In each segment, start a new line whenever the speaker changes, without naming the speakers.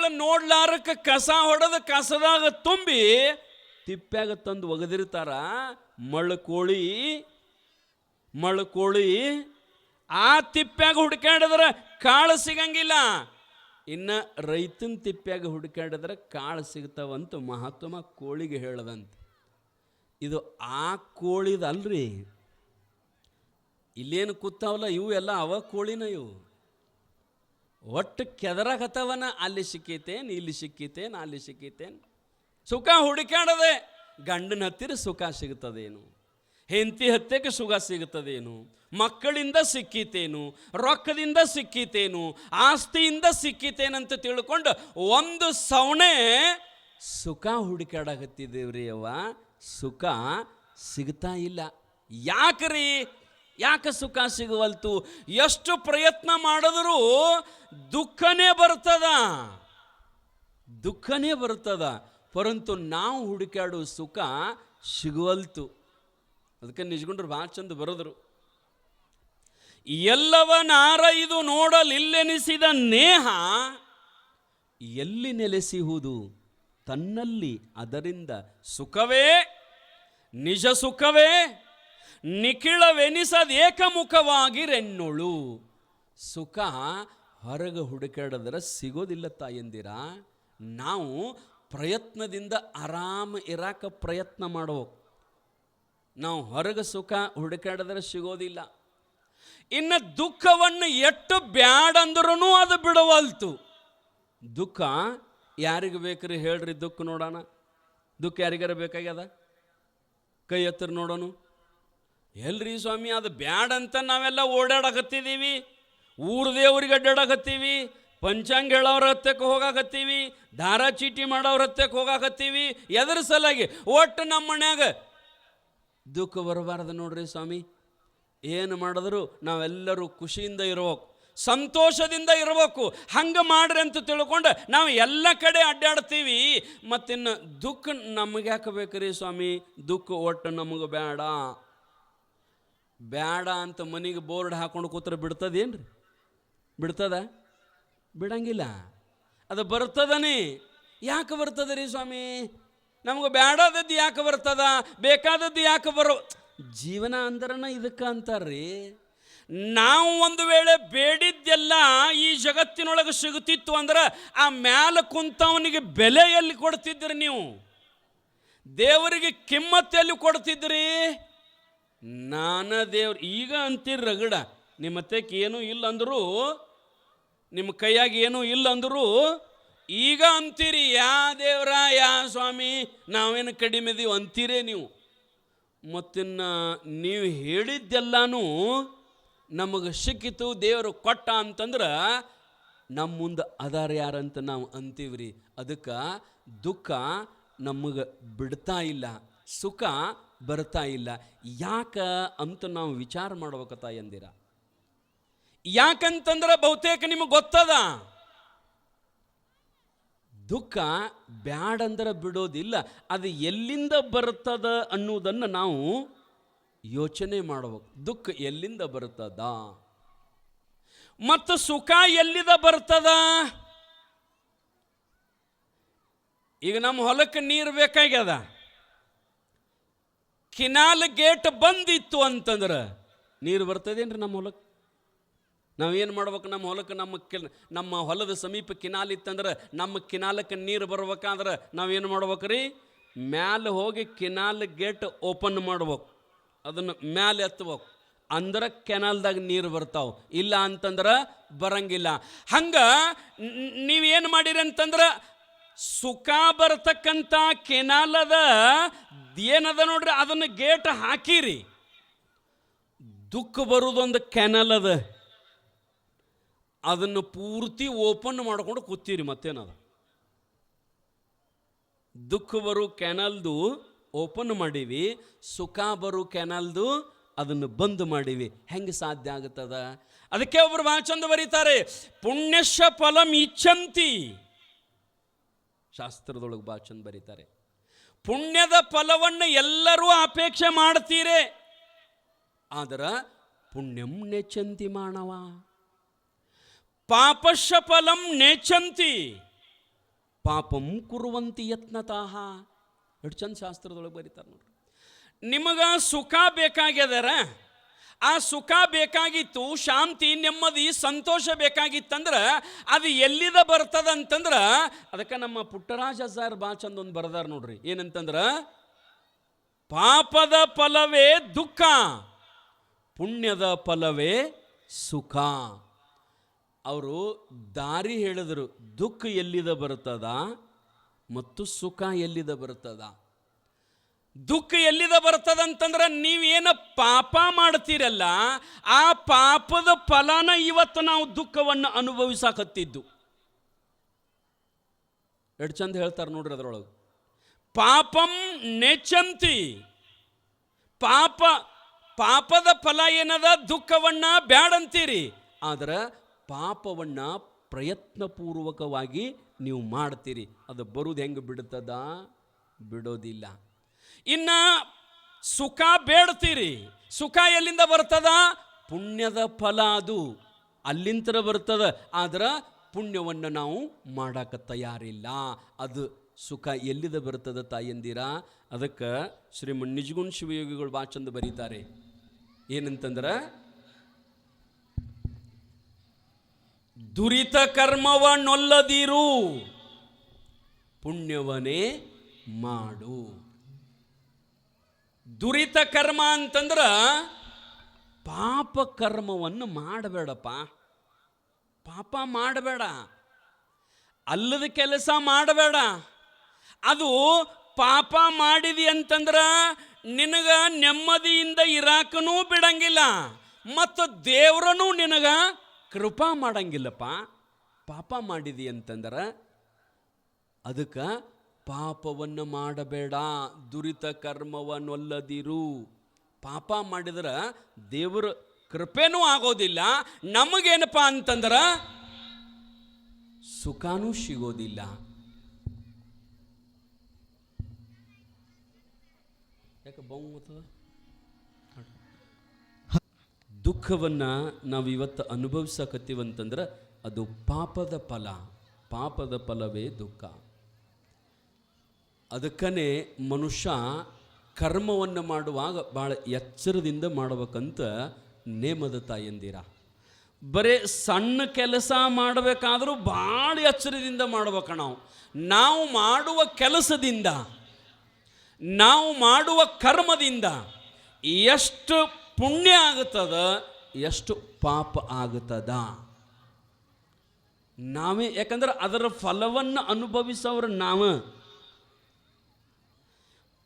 ಮಕ್ಕಳು ನೋಡ್ಲಾರಕ್ಕೆ ಕಸ ಹೊಡೆದು ಕಸದಾಗ ತುಂಬಿ ತಿಪ್ಪ್ಯಾಗ ತಂದು ಒಗದಿರ್ತಾರ. ಮಳ್ಕೋಳಿ ಆ ತಿಪ್ಪ್ಯಾಗ ಹುಡ್ಕಾಡಿದ್ರೆ ಕಾಳು ಸಿಗಂಗಿಲ್ಲ. ಇನ್ನು ರೈತನ ತಿಪ್ಪ್ಯಾಗ ಹುಡುಕಾಡಿದ್ರೆ ಕಾಳು ಸಿಗ್ತಾವಂತ ಮಹಾತ್ಮ ಕೋಳಿಗೆ ಹೇಳದಂತೆ. ಇದು ಆ ಕೋಳಿದಲ್ರಿ, ಇಲ್ಲೇನು ಕೂತಾವಲ್ಲ ಇವು ಎಲ್ಲ ಅವ ಕೋಳಿನ. ಇವು ಒಟ್ಟು ಕೆದರಾಗತ್ತವನ, ಅಲ್ಲಿ ಸಿಕ್ಕೈತೇನು, ಇಲ್ಲಿ ಸಿಕ್ಕೈತೇನು, ಅಲ್ಲಿ ಸಿಕ್ಕೈತೇನು. ಸುಖ ಹುಡುಕಾಡದೆ ಗಂಡನ ಹತ್ತಿರ ಸುಖ ಸಿಗ್ತದೇನು, ಹೆಂಡತಿ ಹತ್ತಕ್ಕೆ ಸುಖ ಸಿಗುತ್ತದೇನು, ಮಕ್ಕಳಿಂದ ಸಿಕ್ಕಿತೇನು, ರೊಕ್ಕದಿಂದ ಸಿಕ್ಕಿತೇನು, ಆಸ್ತಿಯಿಂದ ಸಿಕ್ಕಿತೇನಂತ ತಿಳ್ಕೊಂಡು ಒಂದು ಸವಣೆ ಸುಖ ಹುಡುಕಾಡಕತ್ತಿದ್ದೇವ್ರಿ. ಅವ್ವ ಸುಖ ಸಿಗ್ತಾ ಇಲ್ಲ. ಯಾಕ್ರಿ? ಯಾಕೆ ಸುಖ ಸಿಗುವಲ್ತು? ಎಷ್ಟು ಪ್ರಯತ್ನ ಮಾಡಿದ್ರೂ ದುಃಖನೇ ಬರ್ತದ. ಪರಂತು ನಾವು ಹುಡುಕಾಡೋ ಸುಖ ಸಿಗುವಲ್ತು. ಅದಕ್ಕೆ ನಿಜಗೊಂಡ್ರು ಭಾಳ ಚಂದ ಬರೋದ್ರು. ಎಲ್ಲವನಾರ ಇದು ನೋಡಲಿಲ್ಲೆನಿಸಿದ ನೇಹ ಎಲ್ಲಿ ನೆಲೆಸಿಹುದು ತನ್ನಲ್ಲಿ, ಅದರಿಂದ ಸುಖವೇ ನಿಜ ಸುಖವೇ ನಿಖಿಳವೆನಿಸದೇಕಮುಖವಾಗಿರೆನ್ನೊಳು. ಸುಖ ಹೊರಗೆ ಹುಡುಕಾಡಿದ್ರೆ ಸಿಗೋದಿಲ್ಲ ತಾಯಂದಿರ. ನಾವು ಪ್ರಯತ್ನದಿಂದ ಆರಾಮ ಇರಾಕ ಪ್ರಯತ್ನ ಮಾಡಬೇಕು. ನಾವು ಹೊರಗೆ ಸುಖ ಹುಡುಕಾಡಿದ್ರೆ ಸಿಗೋದಿಲ್ಲ. ಇನ್ನು ದುಃಖವನ್ನು ಎಷ್ಟು ಬ್ಯಾಡಂದ್ರೂ ಅದು ಬಿಡವಲ್ತು. ದುಃಖ ಯಾರಿಗೆ ಬೇಕ್ರಿ ಹೇಳ್ರಿ? ದುಃಖ ನೋಡೋಣ. ದುಃಖ ಯಾರಿಗಾರ ಬೇಕಾಗ್ಯದ? ಕೈ ಎತ್ತರ ನೋಡೋಣ. ಎಲ್ರಿ ಸ್ವಾಮಿ ಅದು ಬ್ಯಾಡಂತ ನಾವೆಲ್ಲ ಓಡಾಡಕತ್ತಿದ್ದೀವಿ, ಊರ ದೇವ್ರಿಗೆ ಅಡ್ಡಾಡಕತ್ತೀವಿ, ಪಂಚಾಂಗ ಹೇಳೋರ ಹತ್ತಕ್ಕೆ ಹೋಗಾಕತ್ತೀವಿ, ದಾರ ಚೀಟಿ ಮಾಡೋರ ಹತ್ತಕ್ಕೆ ಹೋಗಾಕತ್ತೀವಿ. ಎದ್ರ ಸಲಾಗಿ? ಒಟ್ಟು ನಮ್ಮ ಮನ್ಯಾಗ ದುಃಖ ಬರಬಾರ್ದು ನೋಡ್ರಿ ಸ್ವಾಮಿ. ಏನು ಮಾಡಿದ್ರು ನಾವೆಲ್ಲರೂ ಖುಷಿಯಿಂದ ಇರ್ಬೇಕು, ಸಂತೋಷದಿಂದ ಇರಬೇಕು. ಹಂಗೆ ಮಾಡ್ರಿ ಅಂತ ತಿಳ್ಕೊಂಡು ನಾವು ಎಲ್ಲ ಕಡೆ ಅಡ್ಡಾಡ್ತೀವಿ. ಮತ್ತಿನ್ನು ದುಃಖ ನಮಗೆ ಯಾಕೆ ಬೇಕ್ರಿ ಸ್ವಾಮಿ? ದುಃಖ ಒಟ್ಟು ನಮಗೆ ಬೇಡ ಅಂತ ಮನೆಗೆ ಬೋರ್ಡ್ ಹಾಕೊಂಡು ಕೂತ್ರೆ ಬಿಡ್ತದೇನ್ರಿ? ಬಿಡ್ತದ? ಬಿಡಂಗಿಲ್ಲ. ಅದು ಬರ್ತದನೇ. ಯಾಕೆ ಬರ್ತದ ರೀ ಸ್ವಾಮಿ? ನಮಗೆ ಬೇಡಾದದ್ದು ಯಾಕೆ ಬರ್ತದ? ಬೇಕಾದದ್ದು ಯಾಕೆ ಜೀವನ ಅಂದ್ರನ ಇದಕ್ಕೆ ಅಂತಾರ್ರಿ. ನಾವು ಒಂದು ವೇಳೆ ಬೇಡಿದ್ದೆಲ್ಲ ಈ ಜಗತ್ತಿನೊಳಗೆ ಸಿಗುತ್ತಿತ್ತು ಅಂದ್ರೆ ಆ ಮ್ಯಾಲ ಕುಂತವನಿಗೆ ಬೆಲೆ ಎಲ್ಲಿ ಕೊಡ್ತಿದ್ರಿ ನೀವು? ದೇವರಿಗೆ ಕಿಮ್ಮತ್ತೆಲ್ಲಿ ಕೊಡ್ತಿದ್ರಿ? ದೇವ್ರು ಈಗ ಅಂತೀರಿ ರಗಡ. ನಿಮ್ಮ ಹತ್ತಕ್ಕೆ ಏನೂ ಇಲ್ಲ ಅಂದರೂ, ನಿಮ್ಮ ಕೈಯಾಗ ಏನೂ ಇಲ್ಲ ಅಂದರೂ ಈಗ ಅಂತೀರಿ ಯಾ ದೇವ್ರ, ಯಾ ಸ್ವಾಮಿ, ನಾವೇನು ಕಡಿಮೆ ಇದೀವಿ ಅಂತೀರೇ ನೀವು. ಮತ್ತಿನ್ನು ನೀವು ಹೇಳಿದ್ದೆಲ್ಲನೂ ನಮಗೆ ಸಿಕ್ಕಿತು, ದೇವರು ಕೊಟ್ಟ ಅಂತಂದ್ರೆ ನಮ್ಮ ಮುಂದೆ ಅದಾರ ಯಾರಂತ ನಾವು ಅಂತೀವ್ರಿ. ಅದಕ್ಕೆ ದುಃಖ ನಮಗೆ ಬಿಡ್ತಾ ಇಲ್ಲ, ಸುಖ ಬರ್ತಾ ಇಲ್ಲ. ಯಾಕೆ ಅಂತ ನಾವು ವಿಚಾರ ಮಾಡ್ಬೇಕ ತಾಯಂದಿರ. ಯಾಕಂತಂದ್ರೆ ಬಹುತೇಕ ನಿಮಗೆ ಗೊತ್ತದ, ದುಃಖ ಬ್ಯಾಡಂದ್ರೆ ಬಿಡೋದಿಲ್ಲ. ಅದು ಎಲ್ಲಿಂದ ಬರ್ತದ ಅನ್ನೋದನ್ನು ನಾವು ಯೋಚನೆ ಮಾಡಬೇಕು. ದುಃಖ ಎಲ್ಲಿಂದ ಬರ್ತದ ಮತ್ತು ಸುಖ ಎಲ್ಲಿಂದ ಬರ್ತದ? ಈಗ ನಮ್ಮ ಹೊಲಕ್ಕೆ ನೀರು ಬೇಕಾಗ್ಯದ. ಕಿನಾಲ್ ಗೇಟ್ ಬಂದಿತ್ತು ಅಂತಂದ್ರೆ ನೀರು ಬರ್ತದೇನ್ರಿ ನಮ್ಮ ಹೊಲಕ್ಕೆ? ನಾವೇನು ಮಾಡ್ಬೇಕು? ನಮ್ಮ ಹೊಲಕ್ಕೆ ನಮ್ಮ ಹೊಲದ ಸಮೀಪ ಕಿನಾಲ್ ಇತ್ತಂದ್ರೆ ನಮ್ಮ ಕಿನಾಲಕ್ಕೆ ನೀರು ಬರ್ಬೇಕಾದ್ರೆ ನಾವೇನು ಮಾಡ್ಬೇಕ್ರಿ? ಮ್ಯಾಲೆ ಹೋಗಿ ಕಿನಾಲ್ ಗೇಟ್ ಓಪನ್ ಮಾಡ್ಬೇಕು, ಅದನ್ನು ಮ್ಯಾಲೆ ಎತ್ತಬೇಕು. ಅಂದ್ರೆ ಕೆನಾಲ್ದಾಗ ನೀರು ಬರ್ತಾವೆ. ಇಲ್ಲ ಅಂತಂದ್ರೆ ಬರಂಗಿಲ್ಲ. ಹಂಗೆ ನೀವೇನು ಮಾಡಿರಿ ಅಂತಂದ್ರೆ ಸುಖ ಬರ್ತಕ್ಕಂಥ ಕೆನಾಲದ ಏನದ ನೋಡ್ರಿ, ಅದನ್ನು ಗೇಟ್ ಹಾಕಿರಿ. ದುಃಖ ಬರುವುದೊಂದು ಕೆನಲ್ ಅದ, ಅದನ್ನು ಪೂರ್ತಿ ಓಪನ್ ಮಾಡ್ಕೊಂಡು ಕೂತೀರಿ. ಮತ್ತೇನದ? ದುಃಖ ಬರೋ ಕೆನಲ್ದು ಓಪನ್ ಮಾಡೀವಿ, ಸುಖ ಬರೋ ಕೆನಲ್ದು ಅದನ್ನು ಬಂದ್ ಮಾಡೀವಿ. ಹೆಂಗೆ ಸಾಧ್ಯ ಆಗುತ್ತದ? ಅದಕ್ಕೆ ಒಬ್ಬರು ಭಾಳ ಚಂದ ಬರೀತಾರೆ, ಪುಣ್ಯಶ ಫಲಂ ಇಚ್ಛಂತಿ. ಶಾಸ್ತ್ರದೊಳಗೆ ಭಾಳ ಚಂದ ಬರೀತಾರೆ, ಪುಣ್ಯದ ಫಲವನ್ನು ಎಲ್ಲರೂ ಅಪೇಕ್ಷೆ ಮಾಡ್ತೀರಿ, ಆದ್ರೆ ಪುಣ್ಯಂ ನೆಚ್ಚಂತಿ ಮಾನವ, ಪಾಪಶ ಫಲಂ ನೆಚ್ಚಂತಿ. ಪಾಪಂ ಕುರುವಂತಿ ಯತ್ನತಃ. ಎಷ್ಟು ಚಂದ ಶಾಸ್ತ್ರದೊಳಗೆ ಬರೀತಾರೆ ನೋಡ್ರಿ. ನಿಮಗೆ ಸುಖ ಬೇಕಾಗ್ಯದಾರ, ಆ ಸುಖ ಬೇಕಾಗಿತ್ತು, ಶಾಂತಿ ನೆಮ್ಮದಿ ಸಂತೋಷ ಬೇಕಾಗಿತ್ತಂದ್ರೆ ಅದು ಎಲ್ಲಿದ ಬರ್ತದಂತಂದ್ರೆ ಅದಕ್ಕೆ ನಮ್ಮ ಪುಟ್ಟರಾಜ ಸರ್ ಭಾಳ ಚಂದ ಒಂದು ಬರ್ದಾರ ನೋಡ್ರಿ. ಏನಂತಂದ್ರೆ ಪಾಪದ ಫಲವೇ ದುಃಖ, ಪುಣ್ಯದ ಫಲವೇ ಸುಖ. ಅವರು ದಾರಿ ಹೇಳಿದರು, ದುಃಖ ಎಲ್ಲಿದ ಬರ್ತದ ಮತ್ತು ಸುಖ ಎಲ್ಲಿದ ಬರ್ತದ. ದುಃಖ ಎಲ್ಲಿದ ಬರ್ತದಂತಂದ್ರೆ ನೀವೇನು ಪಾಪ ಮಾಡ್ತೀರಲ್ಲ, ಆ ಪಾಪದ ಫಲನ ಇವತ್ತು ನಾವು ದುಃಖವನ್ನು ಅನುಭವಿಸಕತ್ತಿದ್ದು. ಎಷ್ಟು ಚಂದ ಹೇಳ್ತಾರೆ ನೋಡ್ರಿ ಅದರೊಳಗೆ. ಪಾಪಂ ನೆಚ್ಚಂತಿ, ಪಾಪದ ಫಲ ಏನದ, ದುಃಖವನ್ನ ಬ್ಯಾಡಂತೀರಿ, ಆದ್ರೆ ಪಾಪವನ್ನ ಪ್ರಯತ್ನಪೂರ್ವಕವಾಗಿ ನೀವು ಮಾಡ್ತೀರಿ. ಅದು ಬರುವುದು ಹೆಂಗೆ ಬಿಡುತ್ತದ? ಬಿಡೋದಿಲ್ಲ. ಇನ್ನ ಸುಖ ಬೇಡ್ತೀರಿ, ಸುಖ ಎಲ್ಲಿಂದ ಬರ್ತದ? ಪುಣ್ಯದ ಫಲ, ಅದು ಅಲ್ಲಿಂದ ಬರ್ತದ. ಆದ್ರೆ ಪುಣ್ಯವನ್ನು ನಾವು ಮಾಡಕ್ಕೆ ತಯಾರಿಲ್ಲ. ಅದು ಸುಖ ಎಲ್ಲಿದ ಬರ್ತದ ತಾಯಂದಿರ? ಅದಕ್ಕೆ ಶ್ರೀಮನ್ ನಿಜಗುಣ ಶಿವಯೋಗಿಗಳು ಭಾಳ ಚಂದ ಬರೀತಾರೆ. ಏನಂತಂದ್ರೆ ದುರಿತ ಕರ್ಮವನ್ನೊಲ್ಲದಿರು, ಪುಣ್ಯವನೇ ಮಾಡು. ದುರಿತ ಕರ್ಮ ಅಂತಂದ್ರ ಪಾಪ ಕರ್ಮವನ್ನು ಮಾಡಬೇಡಪ್ಪ, ಪಾಪ ಮಾಡಬೇಡ, ಅಲ್ಲದ ಕೆಲಸ ಮಾಡಬೇಡ. ಅದು ಪಾಪ ಮಾಡಿದಿ ಅಂತಂದ್ರ ನಿನಗ ನೆಮ್ಮದಿಯಿಂದ ಇರಾಕನೂ ಬಿಡಂಗಿಲ್ಲ, ಮತ್ತು ದೇವ್ರನೂ ನಿನಗ ಕೃಪಾ ಮಾಡಂಗಿಲ್ಲಪ್ಪ. ಪಾಪ ಮಾಡಿದಿ ಅಂತಂದ್ರೆ ಅದಕ್ಕೆ ಪಾಪವನ್ನು ಮಾಡಬೇಡ, ದುರಿತ ಕರ್ಮವನ್ನೊಲ್ಲದಿರು. ಪಾಪ ಮಾಡಿದ್ರೆ ದೇವರ ಕೃಪೆನೂ ಆಗೋದಿಲ್ಲ, ನಮಗೇನಪ್ಪ ಅಂತಂದ್ರೆ ಸುಖನೂ ಸಿಗೋದಿಲ್ಲ. ಯಾಕೆ ಬಹುಮತದ ದುಃಖವನ್ನು ನಾವು ಇವತ್ತು ಅನುಭವಿಸಕತ್ತೀವಂತಂದ್ರೆ ಅದು ಪಾಪದ ಫಲ, ಪಾಪದ ಫಲವೇ ದುಃಖ. ಅದಕ್ಕೇ ಮನುಷ್ಯ ಕರ್ಮವನ್ನು ಮಾಡುವಾಗ ಭಾಳ ಎಚ್ಚರದಿಂದ ಮಾಡಬೇಕಂತ ನೇಮದ ತಾಯಂದಿರ. ಬರೀ ಸಣ್ಣ ಕೆಲಸ ಮಾಡಬೇಕಾದ್ರೂ ಭಾಳ ಎಚ್ಚರದಿಂದ ಮಾಡ್ಬೇಕು. ನಾವು ಮಾಡುವ ಕೆಲಸದಿಂದ, ನಾವು ಮಾಡುವ ಕರ್ಮದಿಂದ ಎಷ್ಟು ಪುಣ್ಯ ಆಗುತ್ತದ, ಎಷ್ಟು ಪಾಪ ಆಗುತ್ತದ ನಾವೇ. ಯಾಕಂದ್ರೆ ಅದರ ಫಲವನ್ನು ಅನುಭವಿಸೋರು ನಾವು.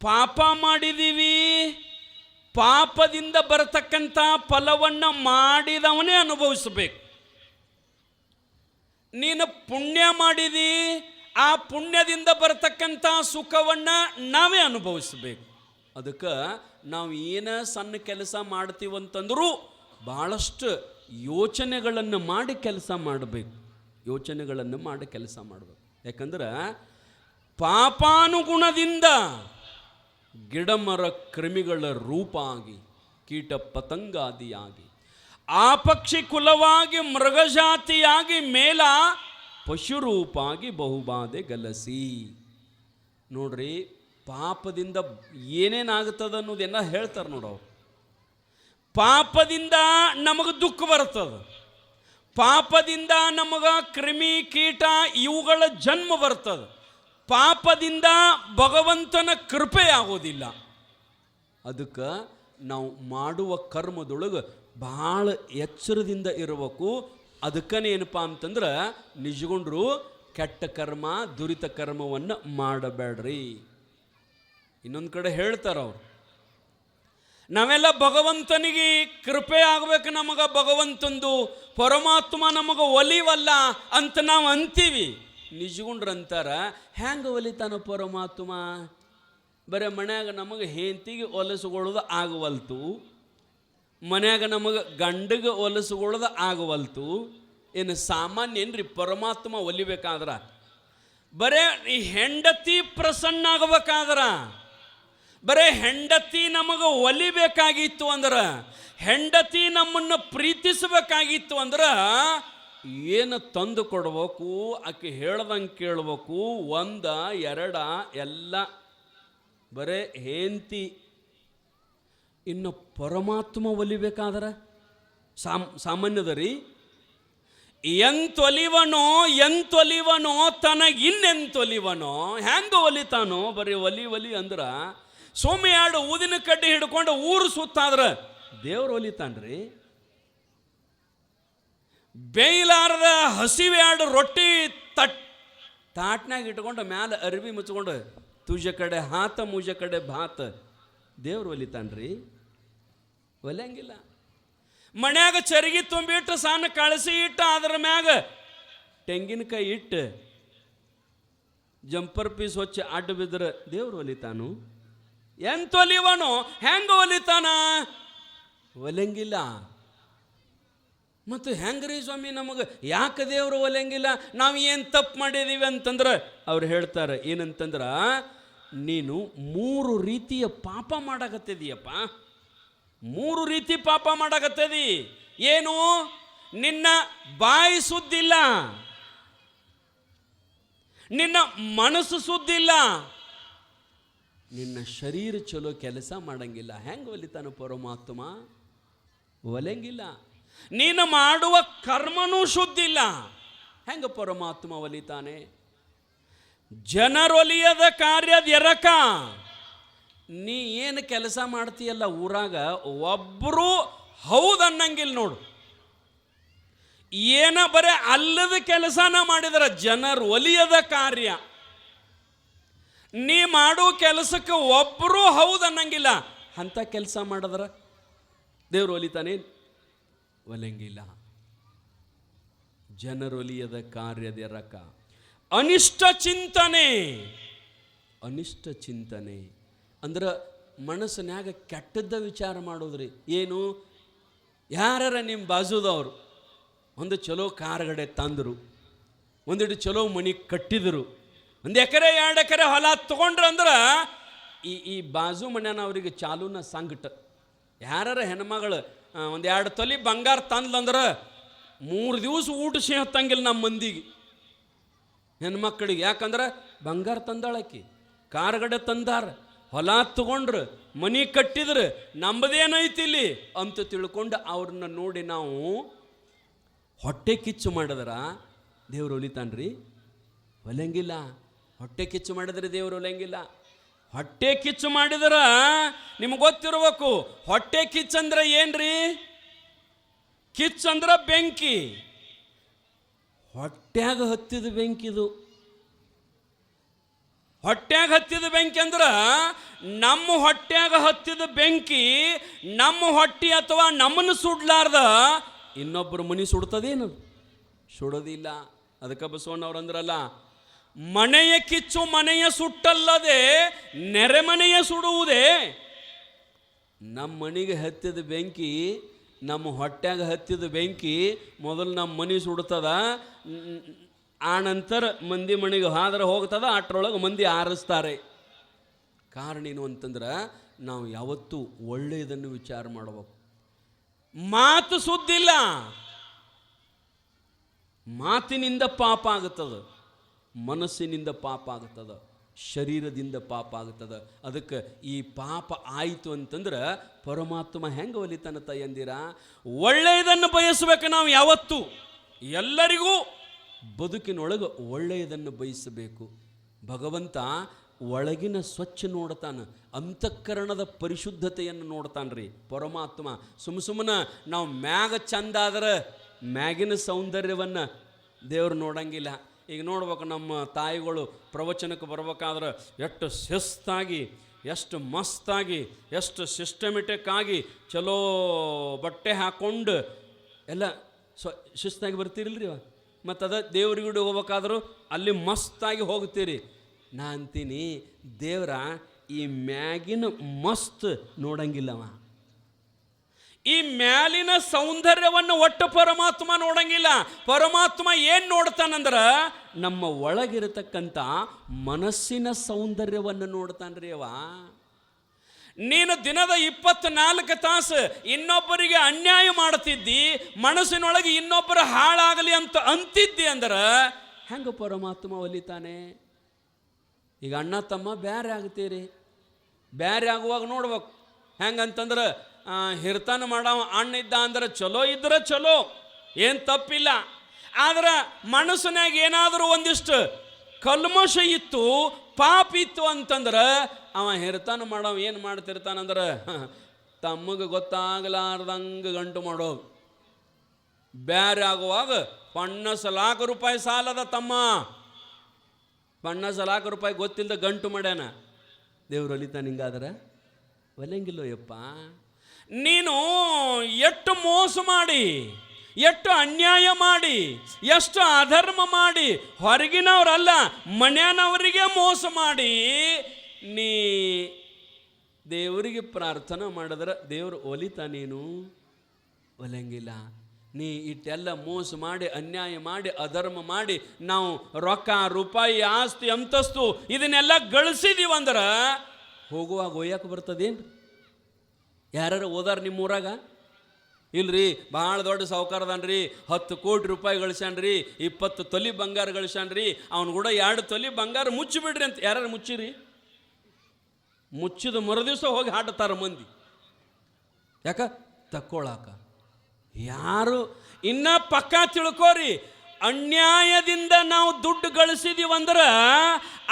ಪಾಪ ಮಾಡಿದೀವಿ, ಪಾಪದಿಂದ ಬರತಕ್ಕಂಥ ಫಲವನ್ನು ಮಾಡಿದವನೇ ಅನುಭವಿಸಬೇಕು. ನೀನು ಪುಣ್ಯ ಮಾಡಿದಿ, ಆ ಪುಣ್ಯದಿಂದ ಬರತಕ್ಕಂಥ ಸುಖವನ್ನು ನಾವೇ ಅನುಭವಿಸಬೇಕು. ಅದಕ್ಕೆ ನಾವು ಏನೇ ಸಣ್ಣ ಕೆಲಸ ಮಾಡ್ತೀವಂತಂದ್ರೂ ಭಾಳಷ್ಟು ಯೋಚನೆಗಳನ್ನು ಮಾಡಿ ಕೆಲಸ ಮಾಡಬೇಕು, ಯೋಚನೆಗಳನ್ನು ಮಾಡಿ ಕೆಲಸ ಮಾಡಬೇಕು. ಯಾಕಂದ್ರೆ ಪಾಪಾನುಗುಣದಿಂದ ಗಿಡಮರ ಕ್ರಿಮಿಗಳ ರೂಪ ಆಗಿ, ಕೀಟ ಪತಂಗಾದಿಯಾಗಿ, ಆ ಪಕ್ಷಿ ಕುಲವಾಗಿ ಮೃಗಜಾತಿಯಾಗಿ, ಮೇಲ ಪಶುರೂಪಾಗಿ ಬಹುಬಾಧೆ ಗಲಸಿ. ನೋಡ್ರಿ, ಪಾಪದಿಂದ ಏನೇನಾಗುತ್ತದೆ ಅನ್ನೋದನ್ನ ಹೇಳ್ತಾರೆ ನೋಡವ್ರು. ಪಾಪದಿಂದ ನಮಗೆ ದುಃಖ ಬರ್ತದೆ, ಪಾಪದಿಂದ ನಮಗೆ ಕ್ರಿಮಿ ಕೀಟ ಇವುಗಳ ಜನ್ಮ ಬರ್ತದೆ, ಪಾಪದಿಂದ ಭಗವಂತನ ಕೃಪೆ ಆಗೋದಿಲ್ಲ. ಅದಕ್ಕೆ ನಾವು ಮಾಡುವ ಕರ್ಮದೊಳಗೆ ಭಾಳ ಎಚ್ಚರದಿಂದ ಇರಬೇಕು. ಅದಕ್ಕನೇ ಏನಪ್ಪ ಅಂತಂದ್ರೆ ನಿಜಗೊಂಡ್ರು ಕೆಟ್ಟ ಕರ್ಮ, ದುರಿತ ಕರ್ಮವನ್ನು ಮಾಡಬೇಡ್ರಿ. ಇನ್ನೊಂದು ಕಡೆ ಹೇಳ್ತಾರೆ ನಾವೆಲ್ಲ ಭಗವಂತನಿಗೆ ಕೃಪೆ ಆಗ್ಬೇಕು, ನಮಗೆ ಭಗವಂತಂದು ಪರಮಾತ್ಮ ನಮಗೆ ಒಲಿವಲ್ಲ ಅಂತ ನಾವು ಅಂತೀವಿ. ನಿಜಗುಂಡ್ರಂತಾರ, ಹೆಂಗೆ ಒಲಿತಾನ ಪರಮಾತ್ಮ? ಬರೀ ಮನ್ಯಾಗ ನಮಗೆ ಹೆಂಡತಿಗೆ ಒಲಿಸ್ಕೊಳ್ಳೋದು ಆಗವಲ್ತು, ಮನ್ಯಾಗ ನಮಗೆ ಗಂಡಿಗೆ ಒಲಿಸ್ಕೊಳ್ಳೋದು ಆಗವಲ್ತು, ಏನು ಸಾಮಾನ್ಯ ಏನ್ರಿ ಪರಮಾತ್ಮ ಒಲಿಬೇಕಾದ್ರ? ಬರೇ ಈ ಹೆಂಡತಿ ಪ್ರಸನ್ನ ಆಗಬೇಕಾದ್ರ, ಬರೇ ಹೆಂಡತಿ ನಮಗೆ ಒಲಿಬೇಕಾಗಿತ್ತು ಅಂದ್ರೆ, ಹೆಂಡತಿ ನಮ್ಮನ್ನು ಪ್ರೀತಿಸಬೇಕಾಗಿತ್ತು ಅಂದ್ರೆ ಏನು ತಂದು ಕೊಡ್ಬೇಕು, ಆಕೆ ಹೇಳ್ದಂಗೆ ಕೇಳ್ಬೇಕು. ಒಂದ ಎರಡ ಎಲ್ಲ ಬರೇ ಹೇಂತಿ. ಇನ್ನು ಪರಮಾತ್ಮ ಒಲಿಬೇಕಾದ್ರೆ ಸಾಮಾನ್ಯದ ರೀ. ಎಂತೊಲಿವನೋ ತನಗಿನ್ನೆಂತೊಲಿವನೋ, ಹೆಂಗ ಒಲಿತಾನೋ. ಬರೀ ಒಲಿ ಅಂದ್ರ ಸೋಮೆ ಎರಡು ಊದಿನ ಕಡ್ಡಿ ಹಿಡ್ಕೊಂಡು ಊರು ಸುತ್ತಾದ್ರ ದೇವ್ರು ಒಲಿತಾನ್ರಿ. ಬೇಯ್ಲಾರದ ಹಸಿವೆ ಎರಡು ರೊಟ್ಟಿ ತಾಟ್ನಾಗ ಇಟ್ಕೊಂಡು ಮ್ಯಾಲ ಅರಿವಿ ಮುಚ್ಕೊಂಡು ತುಜ ಕಡೆ ಹಾತ ಮುಜ ಕಡೆ ಭಾತ ದೇವ್ರು ಒಲಿತಾನ್ರಿ. ಒಲಿಯಂಗಿಲ್ಲ. ಮನ್ಯಾಗ ಚರಗಿ ತುಂಬಿಟ್ಟು ಸಣ್ಣ ಕಳಸಿ ಇಟ್ಟು ಅದ್ರ ಮ್ಯಾಗ ತೆಂಗಿನಕಾಯಿ ಇಟ್ಟು ಜಂಪರ್ ಪೀಸ್ ಹೊಚ್ಚಿ ಅಡ್ಡ ಬಿದ್ರೆ ದೇವ್ರು ಒಲಿತಾನು. ಎಂತೊಲಿವನು ಹೆಂಗ ಒಲಿತಾನ? ಒಲಿಯಂಗಿಲ್ಲ. ಮತ್ತು ಹೆಂಗ್ರಿ ಸ್ವಾಮಿ ನಮಗೆ ಯಾಕೆ ದೇವರು ಒಲಿಯಂಗಿಲ್ಲ? ನಾವು ಏನು ತಪ್ಪು ಮಾಡಿದೀವಿ ಅಂತಂದ್ರೆ ಅವ್ರು ಹೇಳ್ತಾರೆ ಏನಂತಂದ್ರ, ನೀನು 3 ರೀತಿಯ ಪಾಪ ಮಾಡಕತ್ತಿದೀಯಪ್ಪ. 3 ರೀತಿ ಪಾಪ ಮಾಡಕತ್ತದಿ. ಏನು? ನಿನ್ನ ಬಾಯಿ ಸುದ್ದಿಲ್ಲ, ನಿನ್ನ ಮನಸ್ಸು ಸುದ್ದಿಲ್ಲ, ನಿನ್ನ ಶರೀರ ಚಲೋ ಕೆಲಸ ಮಾಡಂಗಿಲ್ಲ. ಹೆಂಗೆ ಒಲಿತಾನ ಪರಮಾತ್ಮ? ಒಲಿಯಂಗಿಲ್ಲ. ನೀನು ಮಾಡುವ ಕರ್ಮನೂ ಶುದ್ಧಿಲ್ಲ. ಹೆಂಗ ಪರಮಾತ್ಮ ಒಲಿತಾನೆ? ಜನರೊಲಿಯದ ಕಾರ್ಯದ ಎರಕ. ನೀ ಏನು ಕೆಲಸ ಮಾಡ್ತೀಯಲ್ಲ ಊರಾಗ, ಒಬ್ಬರು ಹೌದನ್ನಂಗಿಲ್ಲ ನೋಡು. ಏನ ಬರೇ ಅಲ್ಲದ ಕೆಲಸನ ಮಾಡಿದ್ರ ಜನರು ಒಲಿಯದ ಕಾರ್ಯ. ನೀ ಮಾಡೋ ಕೆಲಸಕ್ಕೆ ಒಬ್ಬರು ಹೌದನ್ನಂಗಿಲ್ಲ. ಅಂತ ಕೆಲಸ ಮಾಡಿದ್ರ ದೇವ್ರು ಒಲಿತಾನೆ? ಒಲಿಯಂಗಿಲ್ಲ. ಜನರೊಲಿಯದ ಕಾರ್ಯದ ಎರಕ. ಅನಿಷ್ಟ ಚಿಂತನೆ ಅಂದ್ರೆ ಮನಸ್ಸಿನಾಗ ಕೆಟ್ಟದ್ದ ವಿಚಾರ ಮಾಡೋದ್ರಿ. ಏನು? ಯಾರ ನಿಮ್ಮ ಬಾಜುದವರು ಒಂದು ಚಲೋ ಕಾರ್ಗಡೆ ತಂದರು, ಒಂದಿಟ್ಟು ಚಲೋ ಮನೆ ಕಟ್ಟಿದರು, 1 ಎಕರೆ 2 ಎಕರೆ ಹೊಲ ತಗೊಂಡ್ರು ಅಂದ್ರೆ ಈ ಬಾಜು ಮನೆನ ಅವರಿಗೆ ಚಾಲೂನ ಸಂಗಟ. ಯಾರ ಹೆಣ್ಮಗಳು 1-2 ತೊಲಿ ಬಂಗಾರ ತಂದ್ಲಂದ್ರೆ 3 ದಿವಸ ಊಟ ಹತ್ತಂಗಿಲ್ಲ ನಮ್ಮ ಮಂದಿಗೆ, ಹೆಣ್ಮಕ್ಕಳಿಗೆ. ಯಾಕಂದ್ರೆ ಬಂಗಾರ ತಂದಾಳಕಿ, ಕಾರ್ಗಡೆ ತಂದಾರ, ಹೊಲ ತಗೊಂಡ್ರು, ಮನೆ ಕಟ್ಟಿದ್ರು, ನಮ್ಮದೇನೈತಿ ಇಲ್ಲಿ ಅಂತ ತಿಳ್ಕೊಂಡು ಅವ್ರನ್ನ ನೋಡಿ ನಾವು ಹೊಟ್ಟೆ ಕಿಚ್ಚು ಮಾಡಿದ್ರ ದೇವ್ರು ಒಲಿತಾನ್ರಿ? ಒಲಿಯಂಗಿಲ್ಲ. ಹೊಟ್ಟೆ ಕಿಚ್ಚು ಮಾಡಿದ್ರೆ ದೇವ್ರು ಒಲಿಯಂಗಿಲ್ಲ. ಹೊಟ್ಟೆ ಕಿಚ್ಚು ಮಾಡಿದ್ರ ನಿಮ್ಗೆ ಗೊತ್ತಿರ್ಬೇಕು, ಹೊಟ್ಟೆ ಕಿಚ್ಚಂದ್ರೆ ಏನ್ರಿ? ಕಿಚ್ಚಂದ್ರ ಬೆಂಕಿ. ಹೊಟ್ಯಾಗ ಹತ್ತಿದ ಬೆಂಕಿದು. ಹೊಟ್ಯಾಗ ಹತ್ತಿದ ಬೆಂಕಿ ಅಂದ್ರ ನಮ್ಮ ಹೊಟ್ಯಾಗ ಹತ್ತಿದ ಬೆಂಕಿ ನಮ್ಮ ಹೊಟ್ಟಿ ಅಥವಾ ನಮ್ಮನ್ನು ಸುಡ್ಲಾರ್ದ ಇನ್ನೊಬ್ಬರು ಮನಿ ಸುಡ್ತದೇನು? ಸುಡೋದಿಲ್ಲ. ಅದಕ್ಕೆ ಬಸವಣ್ಣವ್ರು ಅಂದ್ರಲ್ಲ, ಮನೆಯ ಕಿಚ್ಚು ಮನೆಯ ಸುಟ್ಟಲ್ಲದೆ ನೆರೆಮನೆಯ ಸುಡುವುದೇ. ನಮ್ಮ ಮನೆಗೆ ಹತ್ತಿದ ಬೆಂಕಿ, ನಮ್ಮ ಹೊಟ್ಯಾಗ ಹತ್ತಿದ ಬೆಂಕಿ ಮೊದಲು ನಮ್ಮ ಮನೆ ಸುಡ್ತದ, ಆನಂತರ ಮಂದಿ ಮನೆಗೆ ಹಾದ್ರೆ ಹೋಗ್ತದ, ಅಷ್ಟರೊಳಗೆ ಮಂದಿ ಆರಿಸ್ತಾರೆ. ಕಾರಣ ಏನು ಅಂತಂದ್ರೆ ನಾವು ಯಾವತ್ತೂ ಒಳ್ಳೆಯದನ್ನು ವಿಚಾರ ಮಾಡಬೇಕು. ಮಾತು ಸುದ್ದಿಲ್ಲ, ಮಾತಿನಿಂದ ಪಾಪ ಆಗುತ್ತದೆ, ಮನಸ್ಸಿನಿಂದ ಪಾಪ ಆಗುತ್ತದೆ, ಶರೀರದಿಂದ ಪಾಪ ಆಗುತ್ತದೆ. ಅದಕ್ಕೆ ಈ ಪಾಪ ಆಯಿತು ಅಂತಂದ್ರೆ ಪರಮಾತ್ಮ ಹೆಂಗೆ ಒಲಿತಾನ ತಾಯಂದಿರ? ಒಳ್ಳೆಯದನ್ನು ಬಯಸಬೇಕು ನಾವು ಯಾವತ್ತು. ಎಲ್ಲರಿಗೂ ಬದುಕಿನೊಳಗೆ ಒಳ್ಳೆಯದನ್ನು ಬಯಸಬೇಕು. ಭಗವಂತ ಒಳಗಿನ ಸ್ವಚ್ಛ ನೋಡ್ತಾನೆ, ಅಂತಃಕರಣದ ಪರಿಶುದ್ಧತೆಯನ್ನು ನೋಡ್ತಾನ್ರಿ ಪರಮಾತ್ಮ. ಸುಮ್ಮನೆ ನಾವು ಮ್ಯಾಗ ಚಂದ ಆದ್ರೆ ಮ್ಯಾಗಿನ ಸೌಂದರ್ಯವನ್ನು ದೇವ್ರು ನೋಡಂಗಿಲ್ಲ. ಈಗ ನೋಡ್ಬೇಕು, ನಮ್ಮ ತಾಯಿಗಳು ಪ್ರವಚನಕ್ಕೆ ಬರ್ಬೇಕಾದ್ರೆ ಎಷ್ಟು ಶಿಸ್ತಾಗಿ, ಎಷ್ಟು ಮಸ್ತಾಗಿ, ಎಷ್ಟು ಸಿಸ್ಟಮೆಟಿಕ್ ಆಗಿ ಚಲೋ ಬಟ್ಟೆ ಹಾಕ್ಕೊಂಡು ಎಲ್ಲ ಶಿಸ್ತಾಗಿ ಬರ್ತೀರಿಲ್ರಿ. ಮತ್ತು ಅದ ದೇವ್ರಿಗೆ ಹೋಗ್ಬೇಕಾದ್ರೂ ಅಲ್ಲಿ ಮಸ್ತಾಗಿ ಹೋಗ್ತೀರಿ. ನಾ ಅಂತೀನಿ, ದೇವ್ರ ಈ ಮ್ಯಾಗಿನ ಮಸ್ತ್ ನೋಡಂಗಿಲ್ಲವ, ಈ ಮ್ಯಾಲಿನ ಸೌಂದರ್ಯವನ್ನು ಒಟ್ಟು ಪರಮಾತ್ಮ ನೋಡಂಗಿಲ್ಲ. ಪರಮಾತ್ಮ ಏನು ನೋಡ್ತಾನಂದ್ರೆ ನಮ್ಮ ಒಳಗಿರತಕ್ಕಂಥ ಮನಸ್ಸಿನ ಸೌಂದರ್ಯವನ್ನು ನೋಡ್ತಾನ್ರಿ ಅವ. ನೀನು ದಿನದ 24 ತಾಸು ಇನ್ನೊಬ್ಬರಿಗೆ ಅನ್ಯಾಯ ಮಾಡ್ತಿದ್ದಿ, ಮನಸ್ಸಿನೊಳಗೆ ಇನ್ನೊಬ್ಬರ ಹಾಳಾಗಲಿ ಅಂತ ಅಂತಿದ್ದಿ ಅಂದ್ರೆ ಹೆಂಗ ಪರಮಾತ್ಮ ಒಲಿತಾನೆ? ಈಗ ಅಣ್ಣ ತಮ್ಮ ಬ್ಯಾರೆ ಆಗ್ತೀರಿ, ಬ್ಯಾರೆ ಆಗುವಾಗ ನೋಡ್ಬೇಕು ಹೆಂಗಂತಂದ್ರೆ ಹಿರ್ತಾನ ಮಾಡವ ಅಣ್ಣ ಇದ್ದ ಅಂದ್ರೆ ಚಲೋ ಇದ್ರೆ ಚಲೋ, ಏನು ತಪ್ಪಿಲ್ಲ. ಆದ್ರೆ ಮನಸ್ಸಿನಾಗ ಏನಾದರೂ ಒಂದಿಷ್ಟು ಕಲ್ಮಶ ಇತ್ತು, ಪಾಪ ಇತ್ತು ಅಂತಂದ್ರೆ ಅವ ಹಿರ್ತಾನ ಮಾಡವ ಏನು ಮಾಡ್ತಿರ್ತಾನಂದ್ರೆ ತಮಗೆ ಗೊತ್ತಾಗಲಾರ್ದಂಗೆ ಗಂಟು ಮಾಡೋದು. ಬ್ಯಾರೆ ಆಗುವಾಗ 50 ಲಕ್ಷ ರೂಪಾಯಿ ಸಾಲದ ತಮ್ಮ, 50 ಲಕ್ಷ ರೂಪಾಯಿ ಗೊತ್ತಿಲ್ಲದ ಗಂಟು ಮಾಡ್ಯಾನ. ದೇವ್ರು ಒಲಿತಾನ ಹಿಂಗಾದ್ರೆ? ಒಲಿಯಂಗಿಲ್ಲೋ ಯಪ್ಪ. ನೀನು ಎಷ್ಟು ಮೋಸ ಮಾಡಿ, ಎಷ್ಟು ಅನ್ಯಾಯ ಮಾಡಿ, ಎಷ್ಟು ಅಧರ್ಮ ಮಾಡಿ, ಹೊರಗಿನವರಲ್ಲ ಮನೆಯವರಿಗೆ ಮೋಸ ಮಾಡಿ ನೀ ದೇವರಿಗೆ ಪ್ರಾರ್ಥನೆ ಮಾಡಿದ್ರೆ ದೇವರು ಒಲಿತಾನೇನು? ಒಲಿಯಂಗಿಲ್ಲ. ನೀ ಇಟ್ಟೆಲ್ಲ ಮೋಸ ಮಾಡಿ, ಅನ್ಯಾಯ ಮಾಡಿ, ಅಧರ್ಮ ಮಾಡಿ ನಾವು ರೊಕ್ಕ ರೂಪಾಯಿ ಆಸ್ತಿ ಅಂತಸ್ತು ಇದನ್ನೆಲ್ಲ ಗಳಿಸಿದೀವಂದ್ರೆ ಹೋಗುವಾಗ ಒಯ್ಯಕ್ಕೆ ಬರ್ತದೇನು? ಯಾರು ಓದಾರ ನಿಮ್ಮೂರಾಗ? ಇಲ್ರಿ, ಭಾಳ ದೊಡ್ಡ ಸಾವುಕಾರದನ್ರಿ, 10 ಕೋಟಿ ರೂಪಾಯಿ ಗಳಿಸ್ಯಾನ್ರಿ, 20 ತೊಲಿ ಬಂಗಾರ ಗಳಿಸ್ಯಾನ್ರಿ, ಅವನು ಕೂಡ 2 ತೊಲಿ ಬಂಗಾರ ಮುಚ್ಚಿಬಿಡ್ರಿ ಅಂತ ಯಾರು ಮುಚ್ಚಿರಿ? ಮುಚ್ಚಿದ ಮರುದಿವಸ ಹೋಗಿ ಹಾಡ್ತಾರ ಮಂದಿ. ಯಾಕ? ತಕ್ಕೊಳಾಕ. ಯಾರು ಇನ್ನ ಪಕ್ಕ ತಿಳ್ಕೋರಿ, ಅನ್ಯಾಯದಿಂದ ನಾವು ದುಡ್ಡು ಗಳಿಸಿದೀವಂದ್ರೆ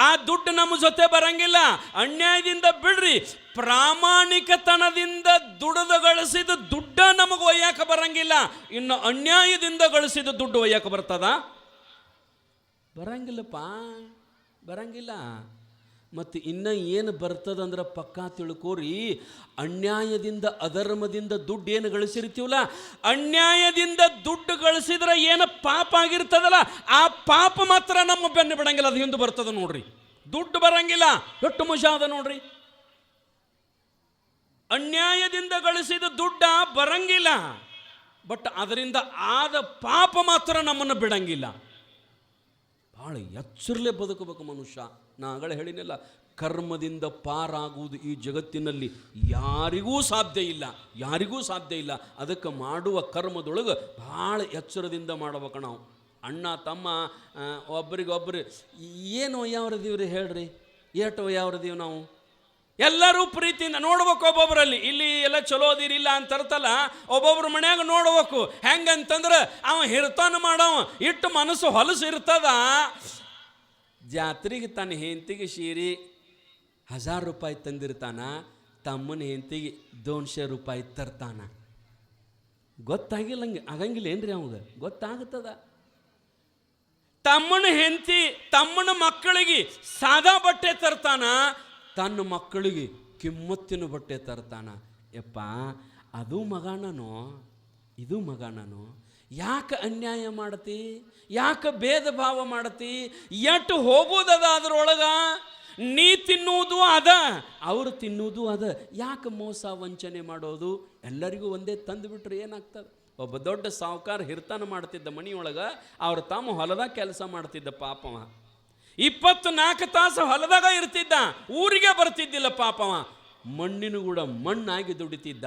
ಆ ದುಡ್ಡು ನಮ್ಮ ಜೊತೆ ಬರಂಗಿಲ್ಲ. ಅನ್ಯಾಯದಿಂದ ಬಿಡ್ರಿ, ಪ್ರಾಮಾಣಿಕತನದಿಂದ ದುಡಿದು ಗಳಿಸಿದ ದುಡ್ಡ ನಮಗೆ ಒಯ್ಯಾಕ ಬರಂಗಿಲ್ಲ. ಇನ್ನು ಅನ್ಯಾಯದಿಂದ ಗಳಿಸಿದ ದುಡ್ಡು ಒಯ್ಯಾಕ ಬರ್ತದ? ಬರಂಗಿಲ್ಲಪ್ಪ, ಬರಂಗಿಲ್ಲ. ಮತ್ತು ಇನ್ನು ಏನು ಬರ್ತದಂದ್ರೆ ಪಕ್ಕ ತಿಳ್ಕೋರಿ, ಅನ್ಯಾಯದಿಂದ ಅಧರ್ಮದಿಂದ ದುಡ್ಡು ಏನು ಗಳಿಸಿರ್ತೀವಲ್ಲ, ಅನ್ಯಾಯದಿಂದ ದುಡ್ಡು ಗಳಿಸಿದ್ರೆ ಏನು ಪಾಪ ಆಗಿರ್ತದಲ್ಲ, ಆ ಪಾಪ ಮಾತ್ರ ನಮ್ಮ ಬೆನ್ನು ಬಿಡಂಗಿಲ್ಲ, ಅದು ಹಿಂದೆ ಬರ್ತದ ನೋಡ್ರಿ. ದುಡ್ಡು ಬರಂಗಿಲ್ಲ, ಎಷ್ಟು ಮುಷ ಅದ ನೋಡ್ರಿ. ಅನ್ಯಾಯದಿಂದ ಗಳಿಸಿದ ದುಡ್ಡ ಬರಂಗಿಲ್ಲ, ಬಟ್ ಅದರಿಂದ ಆದ ಪಾಪ ಮಾತ್ರ ನಮ್ಮನ್ನು ಬಿಡಂಗಿಲ್ಲ. ಭಾಳ ಎಚ್ಚರಲೇ ಬದುಕಬೇಕು ಮನುಷ್ಯ. ನಾ ಆಗಲೇ ಹೇಳಿನಲ್ಲ, ಕರ್ಮದಿಂದ ಪಾರಾಗುವುದು ಈ ಜಗತ್ತಿನಲ್ಲಿ ಯಾರಿಗೂ ಸಾಧ್ಯ ಇಲ್ಲ, ಯಾರಿಗೂ ಸಾಧ್ಯ ಇಲ್ಲ. ಅದಕ್ಕೆ ಮಾಡುವ ಕರ್ಮದೊಳಗೆ ಭಾಳ ಎಚ್ಚರದಿಂದ ಮಾಡ್ಬೇಕು ನಾವು. ಅಣ್ಣ ತಮ್ಮ ಒಬ್ರಿಗೊಬ್ಬರು ಏನು ಯಾವ್ರದೀವ್ರಿ ಹೇಳ್ರಿ, ಏಟು ಯಾವ್ರದೀವಿ ನಾವು? ಎಲ್ಲರೂ ಪ್ರೀತಿಯಿಂದ ನೋಡ್ಬೇಕು. ಒಬ್ಬೊಬ್ಬರಲ್ಲಿ ಇಲ್ಲಿ ಎಲ್ಲ ಚಲೋ ಅದಿರಿಲ್ಲ ಅಂತ ಅರ್ಥಲ್ಲ, ಒಬ್ಬೊಬ್ರು ಮನ್ಯಾಗ ನೋಡ್ಬೇಕು. ಹೆಂಗಂತಂದ್ರೆ ಅವ ಹಿರ್ತಾನ ಮಾಡವ ಇಟ್ಟು ಮನಸ್ಸು ಹೊಲಸು ಇರ್ತದ. ಜಾತ್ರೆಗೆ ತನ್ನ ಹೆಂಡತಿಗೆ ಸೀರೆ 1000 ರೂಪಾಯಿ ತಂದಿರ್ತಾನ, ತಮ್ಮನ ಹೆಂಡತಿಗೆ 200 ರೂಪಾಯಿ ತರ್ತಾನ. ಗೊತ್ತಾಗಿಲ್ಲ, ಹಂಗೆ ಆಗಂಗಿಲ್ಲ ಏನ್ರಿ? ಅವಾಗ ಗೊತ್ತಾಗುತ್ತದ. ತಮ್ಮನ ಹೆಂಡತಿ ತಮ್ಮನ ಮಕ್ಕಳಿಗೆ ಸಾದಾ ಬಟ್ಟೆ ತರ್ತಾನ, ತನ್ನ ಮಕ್ಕಳಿಗೆ ಕಿಮ್ಮತ್ತಿನ ಬಟ್ಟೆ ತರ್ತಾನ. ಯಪ್ಪ, ಅದು ಮಗನೋ ಇದು ಮಗನೋ? ಯಾಕೆ ಅನ್ಯಾಯ ಮಾಡತಿ? ಯಾಕೆ ಭೇದ ಭಾವ ಮಾಡತಿ? ಎಟ್ಟು ಹೋಗೋದದ ಅದರೊಳಗ? ನೀ ತಿನ್ನುವುದು ಅದ, ಅವರು ತಿನ್ನುವುದು ಅದ. ಯಾಕೆ ಮೋಸ ವಂಚನೆ ಮಾಡೋದು? ಎಲ್ಲರಿಗೂ ಒಂದೇ ತಂದುಬಿಟ್ರೆ ಏನಾಗ್ತದೆ? ಒಬ್ಬ ದೊಡ್ಡ ಸಾವುಕಾರ ಹಿರ್ತಾನ ಮಾಡ್ತಿದ್ದ ಮನೆಯೊಳಗೆ, ಅವ್ರ ತಮ್ಮ ಹೊಲದಾಗ ಕೆಲಸ ಮಾಡ್ತಿದ್ದ. ಪಾಪವ 24 ತಾಸು ಹೊಲದಾಗ ಇರ್ತಿದ್ದ, ಊರಿಗೆ ಬರ್ತಿದ್ದಿಲ್ಲ ಪಾಪವ. ಮಣ್ಣಿನ ಕೂಡ ಮಣ್ಣಾಗಿ ದುಡಿತಿದ್ದ.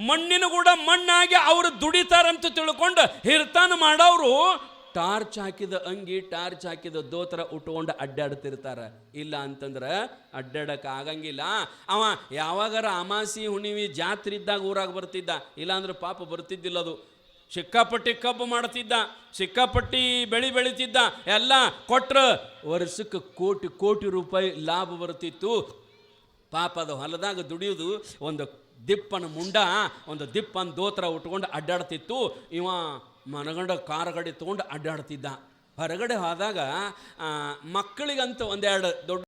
ಮಣ್ಣಿನ ಕೂಡ ಮಣ್ಣಾಗಿ ಅವರು ದುಡಿತಾರಂತ ತಿಳ್ಕೊಂಡು ಹಿರ್ತಾನ ಮಾಡೋರು ಟಾರ್ಚ್ ಹಾಕಿದ ಅಂಗಿ, ಟಾರ್ಚ್ ಹಾಕಿದ ದೋತ್ರ ಉಟ್ಕೊಂಡು ಅಡ್ಡಾಡ್ತಿರ್ತಾರೆ. ಇಲ್ಲ ಅಂತಂದ್ರೆ ಅಡ್ಡಾಡಕ್ಕೆ ಆಗಂಗಿಲ್ಲ. ಅವ ಯಾವಾಗಾರ ಅಮಾಸಿ ಹುಣ್ಣಿಮೆ ಜಾತ್ರೆ ಇದ್ದಾಗ ಊರಾಗ ಬರ್ತಿದ್ದ, ಇಲ್ಲಾಂದ್ರೆ ಪಾಪ ಬರ್ತಿದ್ದಿಲ್ಲ. ಅದು ಸಿಕ್ಕಾಪಟ್ಟಿ ಕಬ್ಬು ಮಾಡ್ತಿದ್ದ, ಸಿಕ್ಕಾಪಟ್ಟಿ ಬೆಳಿತಿದ್ದ. ಎಲ್ಲ ಕೊಟ್ರೆ ವರ್ಷಕ್ಕೆ ಕೋಟಿ ಕೋಟಿ ರೂಪಾಯಿ ಲಾಭ ಬರ್ತಿತ್ತು. ಪಾಪ ಅದು ಹೊಲದಾಗ ದುಡಿಯೋದು ಒಂದು ದಿಪ್ಪನ ಮುಂಡ, ಒಂದು ದಿಪ್ಪನ ದೋತ್ರ ಉಟ್ಕೊಂಡು ಅಡ್ಡಾಡ್ತಿತ್ತು. ಇವ ಮನಗಂಡ ಕಾರ್ ಗಾಡಿ ತೊಗೊಂಡು ಅಡ್ಡಾಡ್ತಿದ್ದ. ಹೊರಗಡೆ ಹೋದಾಗ ಮಕ್ಕಳಿಗಂತ ಒಂದೆರಡು ದೊಡ್ಡ